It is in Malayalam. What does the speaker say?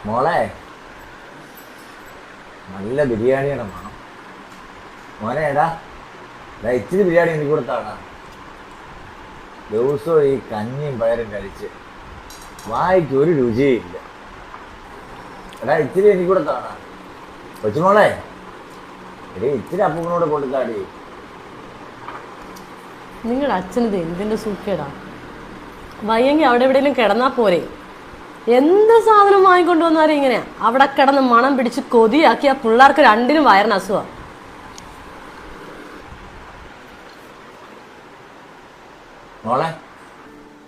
മോളെ നല്ല ബിരിയാണിയുടെ മണം. മോനെ എടാ ഇച്ചിരി ബിരിയാണി എനിക്ക് കൊടുത്താടാ. ദിവസവും ഈ കഞ്ഞിയും പയറും കഴിച്ച് വായിക്ക് ഒരു രുചിയില്ല. എടാ ഇച്ചിരി എനിക്ക് കൊടുത്താടാ. കൊച്ചുമോളെ എടേ ഇച്ചിരി അപ്പൂപ്പനോട് കൊടുത്താടി. നിങ്ങളുടെ അച്ഛനത് എന്തിൻ്റെ സൂക്കേടാ? വയ്യെങ്കിൽ അവിടെ എവിടെയെങ്കിലും കിടന്നാൽ പോരെ. എന്ത് സാധനം വാങ്ങിക്കൊണ്ട് വന്നാലും ഇങ്ങനെയാ. അവിടെ കിടന്ന് മണം പിടിച്ച് കൊതിയാക്കി ആ പിള്ളേർക്ക് രണ്ടിനും വയറിന് അസുഖം. മോളെ